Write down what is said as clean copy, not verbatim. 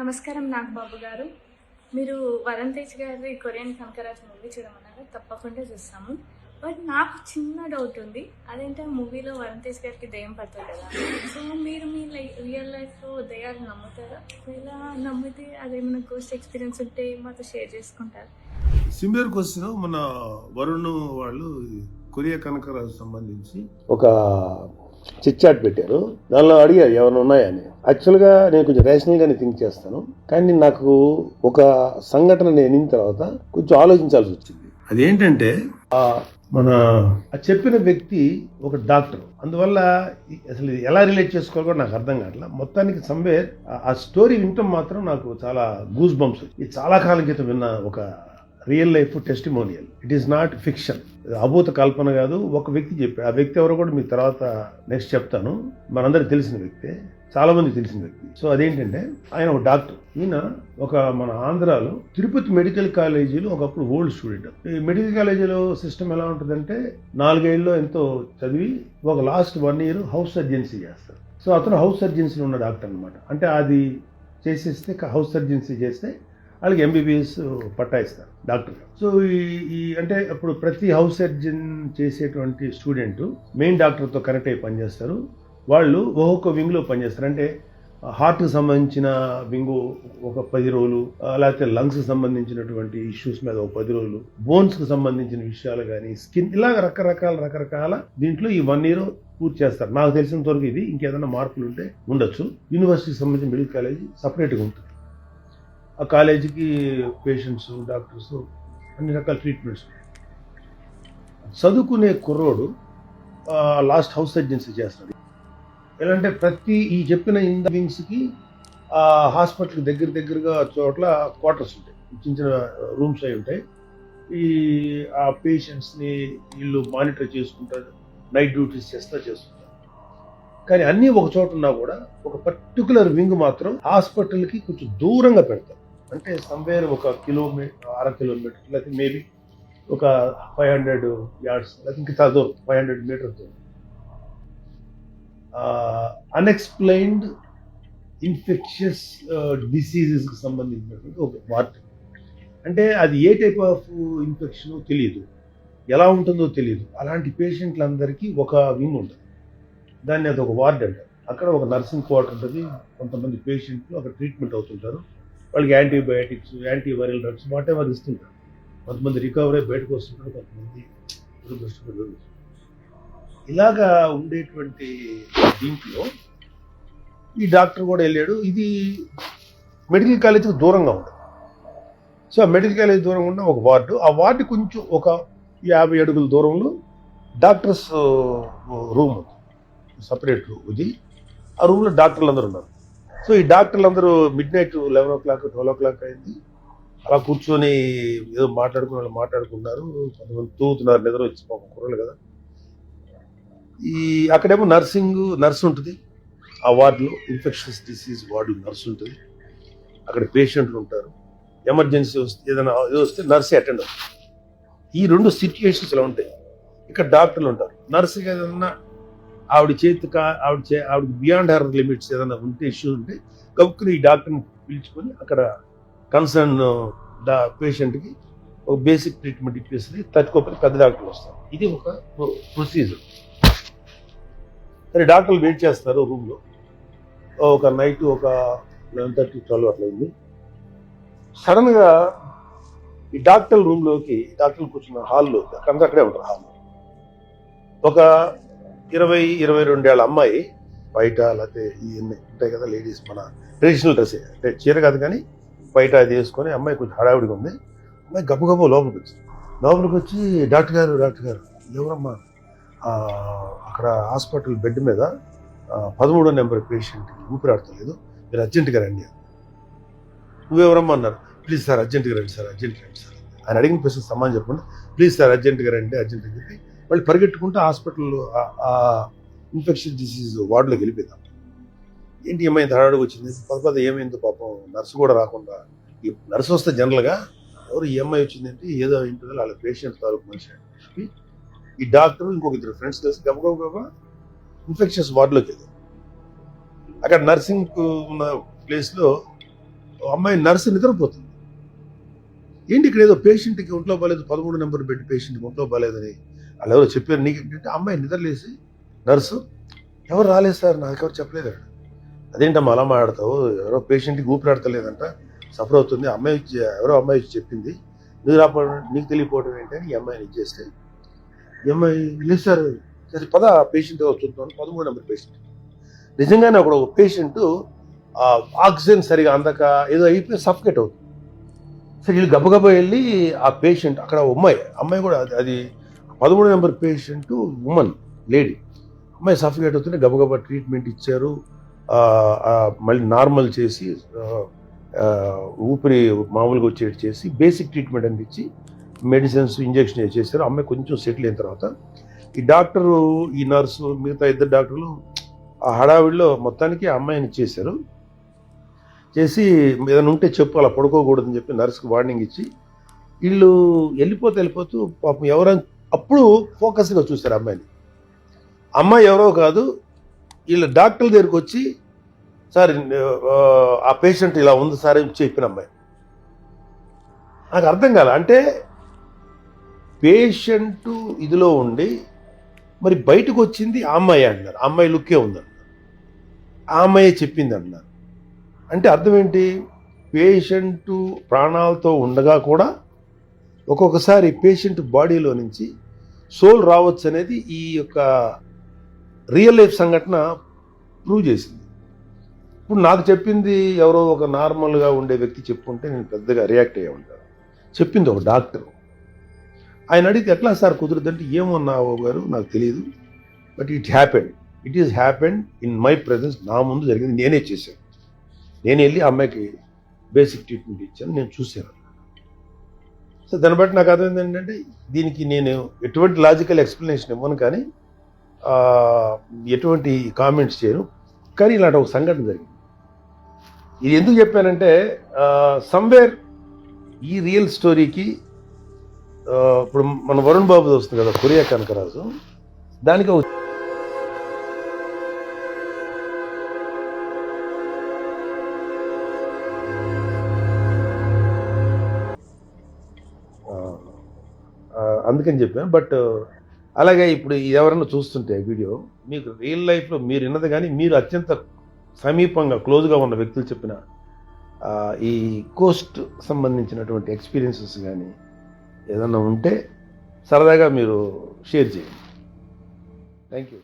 నమస్కారం నాగబాబు గారు. మీరు వరుణ్ తేజ్ గారి కొరియన్ కంకరాజ్ మూవీ చూడమన్నారు. తప్పకుండా చూస్తాము. బట్ నాకు చిన్న డౌట్ ఉంది. అదేంటే మూవీలో వరుణ్ తేజ్ గారికి దెయ్యం పడుతుంది కదా. సో మీరు మీ రియల్ లైఫ్లో దెయ్యాలు నమ్ముతారా? ఇలా నమ్మితే అదేమైనా గోస్ట్ ఎక్స్పీరియన్స్ ఉంటే మాతో షేర్ చేసుకుంటారు. సిమిలర్ క్వశ్చన్ మన వరుణ్ వాళ్ళు కొరియా కనకరాజు సంబంధించి ఒక చిట్చాట్ పెట్టారు. దానిలో అడిగారు ఏమైనా ఉన్నాయని. యాక్చువల్గా నేను కొంచెం రేషనల్గానే థింక్ చేస్తాను, కానీ నాకు ఒక సంఘటన నేను విన్న తర్వాత కొంచెం ఆలోచించాల్సి వచ్చింది. అదేంటంటే మన చెప్పిన వ్యక్తి ఒక డాక్టర్, అందువల్ల అసలు ఎలా రిలేట్ చేసుకోవాలో కూడా నాకు అర్థం కావట్లా. మొత్తానికి సంవేర్ ఆ స్టోరీ వినటం మాత్రం నాకు చాలా గూస్ బంప్స్. ఇది చాలా కాలం క్రితం విన్న ఒక real life testimonial. It is not fiction, అభూత కల్పన కాదు. ఒక వ్యక్తి చెప్పాడు. ఆ వ్యక్తి ఎవరో కూడా మీకు తర్వాత నెక్స్ట్ చెప్తాను. మనందరికి తెలిసిన వ్యక్తే, చాలా మంది తెలిసిన వ్యక్తి. సో అదేంటంటే ఆయన ఒక డాక్టర్. ఈయన ఒక మన ఆంధ్రాలో తిరుపతి మెడికల్ కాలేజీలో ఒకప్పుడు ఓల్డ్ స్టూడెంట్. ఈ మెడికల్ కాలేజీలో సిస్టమ్ ఎలా ఉంటుందంటే 4 ఏళ్ళలో ఎంతో చదివి ఒక లాస్ట్ 1 year హౌస్ సర్జెన్సీ చేస్తారు. సో అతను హౌస్ సర్జెన్సీలో ఉన్న డాక్టర్ అనమాట. అంటే అది చేసేస్తే హౌస్ సర్జెన్సీ చేస్తే వాళ్ళకి MBBS పట్టా ఇస్తారు డాక్టర్. సో ఈ అంటే అప్పుడు ప్రతి హౌస్ సర్జన్ చేసేటువంటి స్టూడెంట్ మెయిన్ డాక్టర్తో కనెక్ట్ అయ్యి పనిచేస్తారు. వాళ్ళు ఒక్కొక్క వింగ్లో పనిచేస్తారు. అంటే హార్ట్కి సంబంధించిన వింగు ఒక 10 రోజులు, లేకపోతే లంగ్స్కి సంబంధించినటువంటి ఇష్యూస్ మీద ఒక 10 రోజులు, బోన్స్కి సంబంధించిన విషయాలు కానీ, స్కిన్, ఇలాగ రకరకాల దీంట్లో ఈ 1 year పూర్తి చేస్తారు. నాకు తెలిసినంత వరకు ఇది. ఇంకేదైనా మార్పులు ఉంటే ఉండొచ్చు. యూనివర్సిటీకి సంబంధించిన మెడికల్ కాలేజీ సపరేట్గా ఉంటుంది. ఆ కాలేజీకి పేషెంట్స్, డాక్టర్స్, అన్ని రకాల ట్రీట్మెంట్స్. చదువుకునే కుర్రోడు లాస్ట్ హౌస్ సర్జెన్సీ చేస్తాడు. ఎలా అంటే ప్రతి ఈ చెప్పిన వింగ్స్కి హాస్పిటల్ దగ్గరగా చోట్ల క్వార్టర్స్ ఉంటాయి, చిన్న చిన్న రూమ్స్ అయి ఉంటాయి. ఆ పేషెంట్స్ని వీళ్ళు మానిటర్ చేసుకుంటారు, నైట్ డ్యూటీస్ చేస్తుంటారు. కానీ అన్నీ ఒక చోట ఉన్నా కూడా ఒక పర్టికులర్ వింగ్ మాత్రం హాస్పిటల్కి కొంచెం దూరంగా పెడతారు. అంటే సమ్వేర్ ఒక 1 kilometer, 1/2 kilometer, లేకపోతే మేబీ ఒక 500 yards, లేకపోతే ఇంకా చాలా దూరం, 500 meters దూరం. అన్ఎక్స్ప్లెయిన్డ్ ఇన్ఫెక్షియస్ డిసీజెస్కి సంబంధించినటువంటి ఒక వార్డ్. అంటే అది ఏ టైప్ ఆఫ్ ఇన్ఫెక్షన్ తెలియదు, ఎలా ఉంటుందో తెలియదు. అలాంటి పేషెంట్లందరికీ ఒక వింగ్ ఉంటుంది. దాన్ని అది ఒక వార్డ్ అంటారు. అక్కడ ఒక నర్సింగ్ క్వార్టర్ ఉంటుంది. కొంతమంది పేషెంట్లు అక్కడ ట్రీట్మెంట్ అవుతుంటారు. వాళ్ళకి antibiotics, antiviral drugs, what ever ఇస్తుంటారు. కొంతమంది రికవర్ అయ్యి బయటకు వస్తుంటారు, కొంతమంది దురదృష్టపరులు. ఇలాగా ఉండేటువంటి దీంట్లో ఈ డాక్టర్ కూడా వెళ్ళాడు. ఇది మెడికల్ కాలేజీకి దూరంగా ఉంటుంది. సో ఆ మెడికల్ కాలేజ్ దూరంగా ఉన్న ఒక వార్డు, ఆ వార్డు కొంచెం ఒక 50 అడుగుల దూరంలో డాక్టర్స్ రూమ్ ఉంది, సపరేట్ రూమ్ ఇది. ఆ రూమ్లో డాక్టర్లు అందరూ ఉన్నారు. సో ఈ డాక్టర్లు అందరూ midnight 11 o'clock 12 o'clock అయింది. అలా కూర్చొని ఏదో మాట్లాడుకున్నారు. కొంతమంది తూగుతున్నారు, నిద్ర వచ్చి పాపం కుర్రలు కదా. అక్కడేమో నర్స్ ఉంటుంది. ఆ వార్డులో ఇన్ఫెక్షన్స్ డిసీజ్ వార్డు నర్స్ ఉంటుంది. అక్కడ పేషెంట్లు ఉంటారు. ఎమర్జెన్సీ వస్తే ఏదైనా వస్తే నర్సే అటెండ్ అవుతుంది. ఈ 2 సిచ్యుయేషన్స్ ఇలా ఉంటాయి. ఇక్కడ డాక్టర్లు ఉంటారు. నర్సుకి ఏదన్నా ఆవిడకి బియాండ్ హర్ లిమిట్స్ ఏదైనా ఉంటే, ఇష్యూస్ ఉంటే గబుక్కుని ఈ డాక్టర్ని పిలుచుకొని అక్కడ కన్సర్న్ పేషెంట్కి ఒక బేసిక్ ట్రీట్మెంట్ ఇప్పేసి తట్టుకోకపోతే పెద్ద డాక్టర్లు వస్తారు. ఇది ఒక ప్రొసీజర్. సరే, డాక్టర్లు వెయిట్ చేస్తారు రూమ్లో. ఒక నైట్ ఒక 11:30 12 అట్లా అయింది. సడన్గా ఈ డాక్టర్ రూమ్లోకి, డాక్టర్లు కూర్చున్న హాల్లో, అక్కడే ఉంటారు హాల్లో, ఒక 20-22 ఏళ్ళ అమ్మాయి బయట, లేకపోతే ఇవన్నీ ఉంటాయి కదా లేడీస్, మన ట్రెడిషనల్ డ్రెస్, అంటే చీర కాదు కానీ బయట అది వేసుకొని అమ్మాయి కొంచెం హడావిడిగా ఉంది. అమ్మాయి గబగబా లోపలికి వచ్చి డాక్టర్ గారు ఎవరమ్మా, అక్కడ హాస్పిటల్ బెడ్ మీద 13వ నెంబర్ పేషెంట్కి ఊపిరాడతలేదు, మీరు అర్జెంటుగా రండి. నువ్వెవరమ్మా అన్నారు. ప్లీజ్ సార్ అర్జెంటుగా రండి సార్. ఆయన అడిగిన ప్రశ్న సమాధానం చెప్పండి. ప్లీజ్ సార్ అర్జెంటుగా చెప్పి వాళ్ళు పరిగెట్టుకుంటూ హాస్పిటల్లో ఇన్ఫెక్షన్ డిసీజ్ వార్డులోకి వెళ్ళిపోయింది. ఏంటి ఏమైంది, హడావుడిగా వచ్చింది, పద ఏమైందో పాపం. నర్సు కూడా రాకుండా, ఈ నర్సు వస్తే జనరల్గా ఎవరు ఈ అమ్మాయి వచ్చిందంటే ఏదో ఇంట్లో వాళ్ళ పేషెంట్ తాలూకు మనిషి అని చెప్పి ఈ డాక్టర్ ఇంకొక 2 ఫ్రెండ్స్ కలిసి గబగబా ఇన్ఫెక్షన్స్ వార్డులోకి వెళ్ళారు. అక్కడ నర్సింగ్ ఉన్న ప్లేస్లో అమ్మాయి నర్సు నిద్రపోతుంది. ఏంటి ఇక్కడ ఏదో పేషెంట్కి ఒంట్లో బాగాలేదు, 13 నెంబర్ బెడ్ పేషెంట్కి ఒంట్లో బాగాలేదని వాళ్ళు ఎవరో చెప్పారు. నీకు ఏంటంటే అమ్మాయి నిద్రలేసి నర్సు ఎవరు రాలేదు సార్, నాకు ఎవరు చెప్పలేదు. అదేంటమ్మా అలా మాట్లాడతావు, ఎవరో పేషెంట్కి ఊపిరాడతలేదంట, సఫర్ అవుతుంది, అమ్మాయి ఎవరో అమ్మాయి వచ్చి చెప్పింది, నువ్వు రాకపోవడం నీకు తెలియపోవడం ఏంటని ఈ అమ్మాయిని ఇచ్చేస్తే ఈ అమ్మాయి లేదు సార్, సరే పద పేషెంట్ చూద్దాం. 13 నెంబర్ పేషెంట్ నిజంగానే ఒక పేషెంట్ ఆక్సిజన్ సరిగా అందక ఏదో అయిపోయి సఫకేట్ అవుతుంది. సరే వీళ్ళు గబగబా వెళ్ళి ఆ పేషెంట్ అక్కడ అమ్మాయి కూడా అది 13 నెంబర్ పేషెంట్ ఉమెన్ లేడీ, అమ్మాయి సఫకేట్ అవుతుంటే గబగబా ట్రీట్మెంట్ ఇచ్చారు. మళ్ళీ నార్మల్ చేసి ఊపిరి మామూలుగా వచ్చేటి చేసి బేసిక్ ట్రీట్మెంట్ అందించి మెడిసిన్స్ ఇంజెక్షన్ చేశారు. అమ్మాయి కొంచెం సెటిల్ అయిన తర్వాత ఈ డాక్టరు, ఈ నర్సు, మిగతా 2 డాక్టర్లు ఆ హడావిడిలో మొత్తానికి ఆ అమ్మాయిని ఇచ్చేశారు. చేసి ఏదైనా ఉంటే చెప్పు, అలా పడుకోకూడదని చెప్పి నర్సుకి వార్నింగ్ ఇచ్చి వీళ్ళు వెళ్ళిపోతూ పాపం ఎవరైనా అప్పుడు ఫోకస్గా చూశారు అమ్మాయిని. అమ్మాయి ఎవరో కాదు, వీళ్ళ డాక్టర్ల దగ్గరికి వచ్చి సార్ ఆ పేషెంట్ ఇలా ఉంది సార్ అని చెప్పిన అమ్మాయి. నాకు అర్థం కాల, అంటే పేషెంట్ ఇదిలో ఉండి మరి బయటకు వచ్చింది ఆ అమ్మాయి అంటున్నారు, ఆ అమ్మాయి లుక్కే ఉందన్నారు, ఆ అమ్మాయి చెప్పింది అంటున్నారు. అంటే అర్థం ఏంటి, పేషెంట్ ప్రాణాలతో ఉండగా కూడా ఒక్కొక్కసారి పేషెంట్ బాడీలో నుంచి సోల్ రావచ్చు అనేది ఈ యొక్క రియల్ లైఫ్ సంఘటన ప్రూవ్ చేసింది. ఇప్పుడు నాకు చెప్పింది ఎవరో ఒక నార్మల్గా ఉండే వ్యక్తి చెప్పుకుంటే నేను పెద్దగా రియాక్ట్ అయ్యే ఉంటాను. చెప్పింది ఒక డాక్టర్. ఆయన అడిగితే ఎట్లా సార్ కుదురుదంటే ఏమన్నావు గారు నాకు తెలియదు, but it is happened in my presence, నా ముందు జరిగింది, నేనే చేశాను, నేను వెళ్ళి అమ్మాయికి బేసిక్ ట్రీట్మెంట్ ఇచ్చాను, నేను చూశాను. సో దాన్ని బట్టి నాకు అర్థమైంది ఏంటంటే దీనికి నేను ఎటువంటి లాజికల్ ఎక్స్ప్లెనేషన్ ఇవ్వను, కానీ ఎటువంటి కామెంట్స్ చేయను. కానీ ఇలాంటి ఒక సంఘటన జరిగింది. ఇది ఎందుకు చెప్పానంటే సమ్వేర్ ఈ రియల్ స్టోరీకి ఇప్పుడు మన వరుణ్ బాబుది వస్తుంది కదా కొరియా కనకరాజు, దానికి ఒక అందుకని చెప్పాను. బట్ అలాగే ఇప్పుడు ఎవరైనా చూస్తుంటే వీడియో, మీకు రియల్ లైఫ్లో మీరు విన్నది కానీ మీరు అత్యంత సమీపంగా క్లోజ్గా ఉన్న వ్యక్తులు చెప్పిన ఈ కోస్ట్ సంబంధించినటువంటి ఎక్స్పీరియన్సెస్ కానీ ఏదన్నా ఉంటే సరదాగా మీరు షేర్ చేయండి. Thank you.